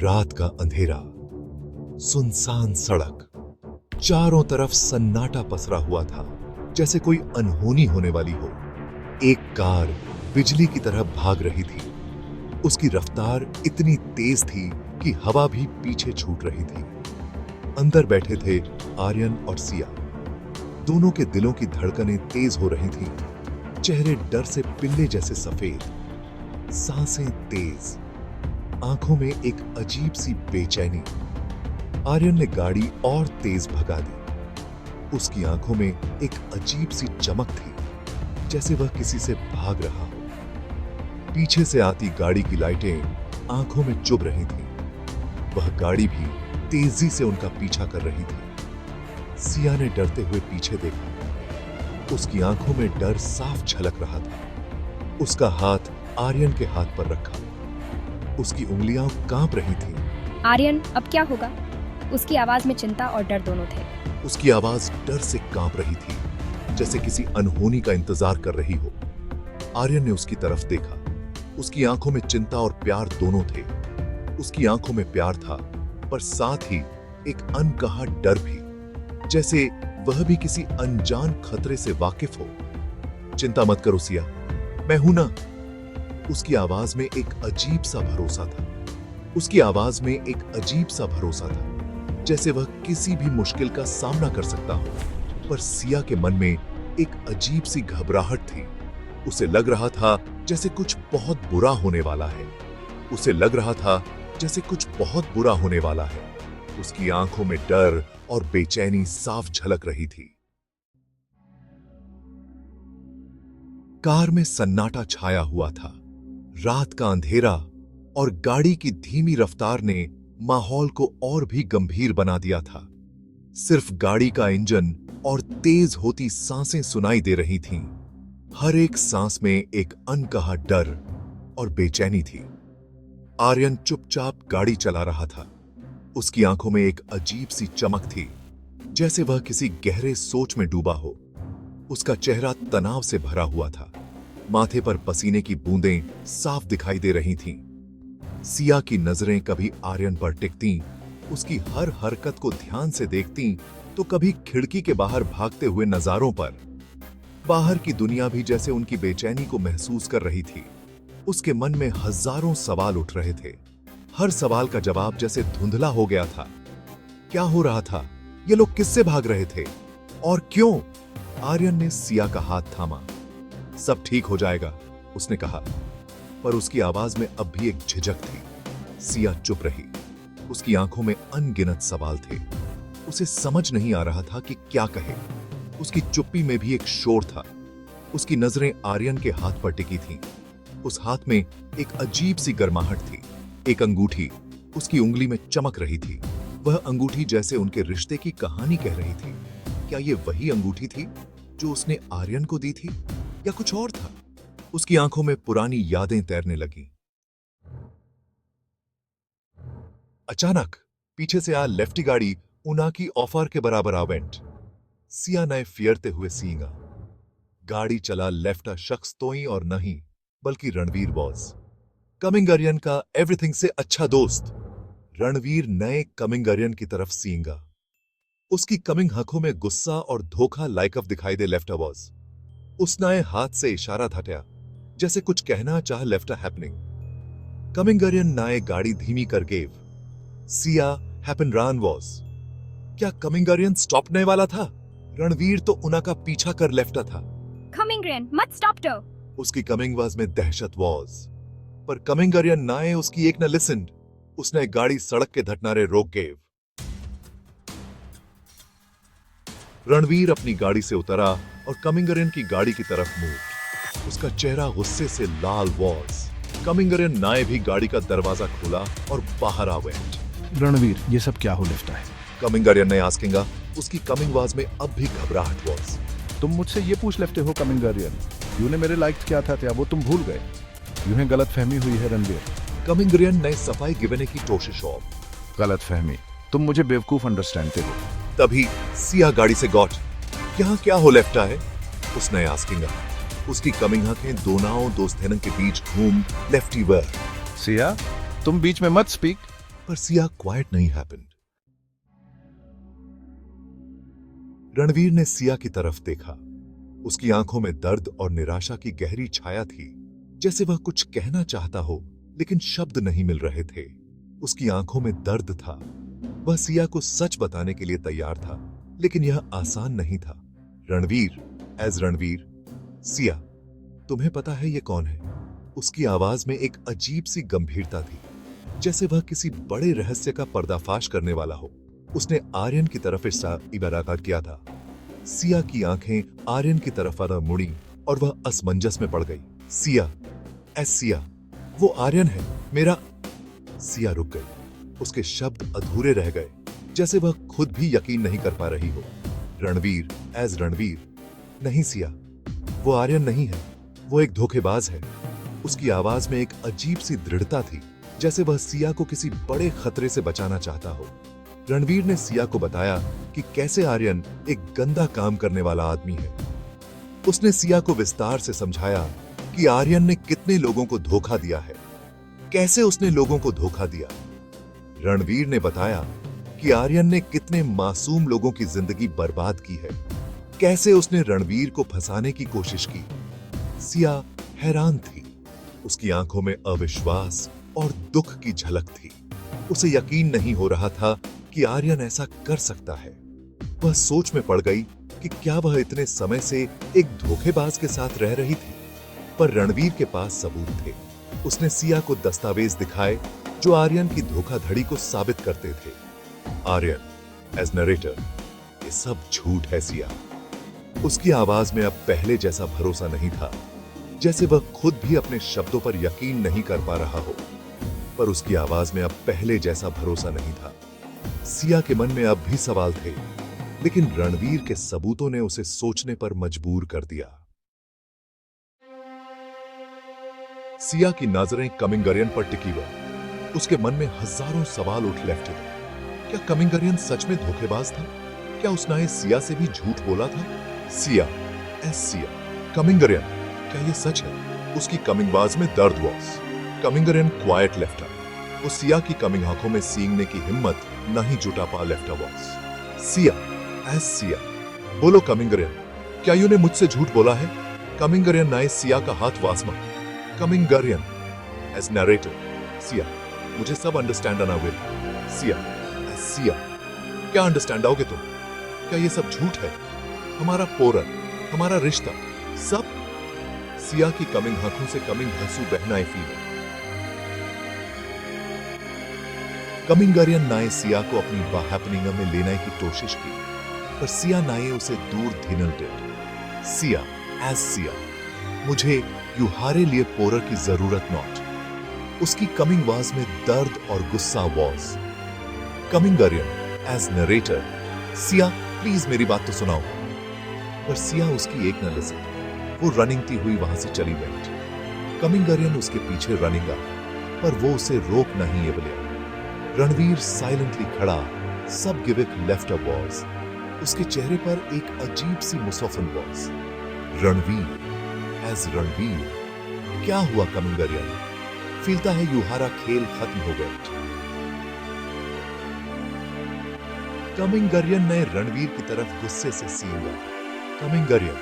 रात का अंधेरा, सुनसान सड़क, चारों तरफ सन्नाटा पसरा हुआ था, जैसे कोई अनहोनी होने वाली हो। एक कार बिजली की तरह भाग रही थी। उसकी रफ्तार इतनी तेज थी कि हवा भी पीछे छूट रही थी। अंदर बैठे थे आर्यन और सिया। दोनों के दिलों की धड़कनें तेज हो रही थीं, चेहरे डर से पिल्ले जैसे सफेद, सांसें तेज, आंखों में एक अजीब सी बेचैनी। आर्यन ने गाड़ी और तेज भगा दी। उसकी आंखों में एक अजीब सी चमक थी, जैसे वह किसी से भाग रहा हो। पीछे से आती गाड़ी की लाइटें आंखों में चुभ रही थीं। वह गाड़ी भी तेजी से उनका पीछा कर रही थी। सिया ने डरते हुए पीछे देखा। उसकी आंखों में डर साफ झलक रहा था। उसका हाथ आर्यन के हाथ पर रखा। उसकी उंगलियां कांप रही थीं। आर्यन, अब क्या होगा? उसकी आवाज में चिंता और डर दोनों थे। उसकी आवाज डर से कांप रही थी, जैसे किसी अनहोनी का इंतजार कर रही हो। आर्यन ने उसकी तरफ देखा। उसकी आंखों में चिंता और प्यार दोनों थे। उसकी आंखों में प्यार था, पर साथ ही एक अनकहा डर भी, जैसे वह भी किसी अनजान खतरे से वाकिफ हो। चिंता मत करो सिया, मैं हूं ना। उसकी आवाज में एक अजीब सा भरोसा था। उसकी आवाज में एक अजीब सा भरोसा था, जैसे वह किसी भी मुश्किल का सामना कर सकता हो। पर सिया के मन में एक अजीब सी घबराहट थी। उसे लग रहा था जैसे कुछ बहुत बुरा होने वाला है। उसे लग रहा था जैसे कुछ बहुत बुरा होने वाला है। उसकी आंखों में डर और बेचैनी साफ झलक रही थी। कार में सन्नाटा छाया हुआ था। रात का अंधेरा और गाड़ी की धीमी रफ्तार ने माहौल को और भी गंभीर बना दिया था। सिर्फ गाड़ी का इंजन और तेज होती सांसें सुनाई दे रही थीं। हर एक सांस में एक अनकहा डर और बेचैनी थी। आर्यन चुपचाप गाड़ी चला रहा था। उसकी आंखों में एक अजीब सी चमक थी, जैसे वह किसी गहरे सोच में डूबा हो। उसका चेहरा तनाव से भरा हुआ था। माथे पर पसीने की बूंदें साफ दिखाई दे रही थीं। सिया की नजरें कभी आर्यन पर टिकतीं, उसकी हर हरकत को ध्यान से देखतीं, तो कभी खिड़की के बाहर भागते हुए नजारों पर। बाहर की दुनिया भी जैसे उनकी बेचैनी को महसूस कर रही थी। उसके मन में हजारों सवाल उठ रहे थे। हर सवाल का जवाब जैसे धुंधला हो गया था। क्या हो रहा था? ये लोग किससे भाग रहे थे और क्यों? आर्यन ने सिया का हाथ थामा। सब ठीक हो जाएगा, उसने कहा, पर उसकी आवाज में अब भी एक झिझक थी। सिया चुप रही। उसकी आंखों में अनगिनत सवाल थे। उसे समझ नहीं आ रहा था कि क्या कहे। उसकी चुप्पी में भी एक शोर था। उसकी नजरें आर्यन के हाथ पर टिकी थीं। उस हाथ में एक अजीब सी गर्माहट थी। एक अंगूठी उसकी उंगली में चमक रही थी। वह अंगूठी जैसे उनके रिश्ते की कहानी कह रही थी। क्या ये वही अंगूठी थी जो उसने आर्यन को दी थी, या कुछ और था? उसकी आंखों में पुरानी यादें तैरने लगीं। अचानक पीछे से आ लेफ्टी गाड़ी उना की ऑफर के बराबर आवेंट। सिया ने फियरते हुए सींगा। गाड़ी चला लेफ्टा शख्स तोई और नहीं, बल्कि रणवीर बॉस, कमिंग आर्यन का एवरीथिंग से अच्छा दोस्त। रणवीर नए कमिंग आर्यन की तरफ सींगा। उसकी कमिंग आंखों में गुस्सा और धोखा लाइकअप दिखाई दे लेफ्टा बॉस। उसने हाथ से इशारा धटया, जैसे कुछ कहना चाह लेफ्टा हैपनिंग। कमिंग आर्यन नाए गाड़ी धीमी कर gave. Siya happen run was. क्या कमिंग आर्यन स्टॉप नहीं वाला था? रणवीर तो उना का पीछा कर लेफ्टा था। कमिंग आर्यन, मत स्टॉप टो। उसकी कमिंग वाज में दहशत वॉज, पर कमिंग आर्यन नाए उसकी एक न लिसन्ड। उसने गाड़ी सड़क के धटनारे रोक गेव। रणवीर अपनी गाड़ी से उतरा और कमिंग आर्यन की गाड़ी की तरफ मूव। उसका चेहरा गुस्से से लाल वॉज। कमिंग आर्यन नाए भी गाड़ी का दरवाजा खोला और बाहर आ वेंट। रणवीर, ये सब क्या हो लेफ्टा है? कमिंग आर्यन ने आस्किंगा। उसकी कमिंग वाज में अब भी घबराहट वॉज। तुम मुझसे ये पूछ लेते हो कमिंग आर्यन, यूने मेरे लाइक्स क्या था वो तुम भूल गए? यूं गलत फहमी हुई है रणवीर। कमिंग आर्यन ने सफाई गिवने की कोशिश और गलत फहमी? तुम मुझे बेवकूफ अंडरस्टैंड थे। तभी सिया गाड़ी से गॉट। यहाँ क्या हो लेफ्टा है? उसने आस्किंगा। उसकी कमिंग आंखें दोनाओं दोस्तैनन के बीच घूम लेफ्टी वर। सिया, तुम बीच में मत स्पीक। पर सिया क्वाइट नहीं हैपेंड। रणवीर ने सिया की तरफ देखा। उसकी आंखों में दर्द और निराशा की गहरी छाया थी, जैसे वह कुछ कहना चाहता हो लेकिन शब्द नहीं मिल रहे थे। उसकी आंखों में दर्द था। वह सिया को सच बताने के लिए तैयार था, लेकिन यह आसान नहीं था। रणवीर, एज रणवीर, सिया, तुम्हें पता है ये कौन है? उसकी आवाज में एक अजीब सी गंभीरता थी, जैसे वह किसी बड़े रहस्य का पर्दाफाश करने वाला हो। उसने आर्यन की तरफ इशारा किया था। सिया की आंखें आर्यन की तरफ मुड़ी और वह असमंजस में पड़ गई। सिया, सिया, वो आर्यन है, मेरा। सिया रुक गई। उसके शब्द अधूरे रह गए, जैसे वह खुद भी यकीन नहीं कर पा रही हो। रणवीर, एज रणवीर, नहीं सिया, वो आर्यन नहीं है, वो एक धोखेबाज है। उसकी आवाज में एक अजीब सी दृढ़ता थी, जैसे वह सिया को किसी बड़े खतरे से बचाना चाहता हो। रणवीर ने सिया को बताया कि कैसे आर्यन एक गंदा काम करने वाला आदमी है। उसने सिया को विस्तार से समझाया कि आर्यन ने कितने लोगों को धोखा दिया है, कैसे उसने लोगों को धोखा दिया। रणवीर ने बताया कि आर्यन ने कितने मासूम लोगों की जिंदगी बर्बाद की है, कैसे उसने रणवीर को फंसाने की कोशिश की। सिया हैरान थी। उसकी आंखों में अविश्वास और दुख की झलक थी। उसे यकीन नहीं हो रहा था कि आर्यन ऐसा कर सकता है। वह सोच में पड़ गई कि क्या वह इतने समय से एक धोखेबाज के साथ रह रही थी। पर रणवीर के पास सबूत थे। उसने सिया को दस्तावेज दिखाए जो आर्यन की धोखाधड़ी को साबित करते थे। आर्यन, एज नरेटर, ये सब झूठ है सिया। उसकी आवाज में अब पहले जैसा भरोसा नहीं था, जैसे वह खुद भी अपने शब्दों पर यकीन नहीं कर पा रहा हो। पर उसकी आवाज में अब पहले जैसा भरोसा नहीं था। सिया के मन में अब भी सवाल थे, लेकिन रणवीर के सबूतों ने उसे सोचने पर मजबूर कर दिया। सिया की नजरें कमिंगरियन पर टिकी हुई। उसके मन में हजारों सवाल उठ लेफ्टे थे। क्या कमिंगरियन सच में धोखेबाज था? क्या उसने सिया से भी झूठ बोला था? सिया, सिया, कमिंगरियन, क्या यह सच है? उसकी कमिंग आवाज में दर्द वॉज। कमिंगरियन quite left. वो सिया की कमिंग आंखों में सींगने की हिम्मत नहीं जुटा पा लेफ्ट वॉज। सिया, सिया, बोलो कमिंगरियन, क्या यूने मुझसे झूठ बोला है? कमिंगरियन नाए सिया का हाथ वासमा। कमिंगरियन, एज नरेटर, सिया, मुझे सब अंडरस्टैंड आना विल। सिया, सिया, क्या अंडरस्टैंड आओगे तुम? क्या ये सब झूठ है? हमारा पोरन, हमारा रिश्ता, सब? सिया की कमिंग आंखों से कमिंग आंसू बहनाए फील। कमिंगरियन नाए सिया को अपनी हैपनिंग में लेने की कोशिश की, पर सिया नाए उसे दूर धीनल डेड। सिया, एज सिया, मुझे युहारे लिए पोरर की जरूरत नॉट। उसकी कमिंग वाज में दर्द और गुस्सा वॉज। कमिंगरियन, एज नरेटर, सिया, प्लीज मेरी बात तो सुनाओ। पर सिया उसकी एक न लिसन। वो रनिंग थी हुई वहां से चली गई। कमिंगरियन उसके पीछे रनिंग आ, पर वो उसे रोक नहीं एबले। रणवीर साइलेंटली खड़ा, सब गिविक लेफ्ट अ वॉज। उसके चेहरे पर एक अजीब सी मुसफन वॉज। रणवीर, एज रणवीर, क्या हुआ कमिंगरियन? फीलता है युहारा खेल खत्म हो गया। कमिंगरियन ने रणवीर की तरफ गुस्से से सींगा। कमिंगरियन,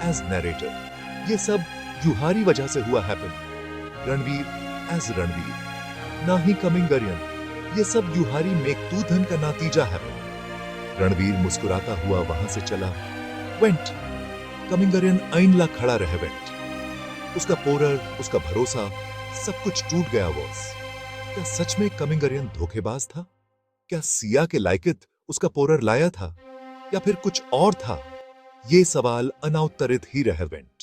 एज नरेटर, ये सब युहारी वजह से हुआ हैपन। रणवीर, एज रणवीर, ना ही कमिंगरियन, ये सब युहारी मेघदूतन का नतीजा है। रणवीर मुस्कुराता हुआ वहां से चला। वेंट। कमिंगरियन आइनला खड़ा रह वेंट। उसका पोरर, उसका भरोसा, सब कुछ टूट गया वॉस। क्या सच में कमिंगरियन धोखेबाज था? क्या सिया के लायकित उसका पोरर लाया था, या फिर कुछ और था? ये सवाल अनाउत्तरित ही रह वेंट।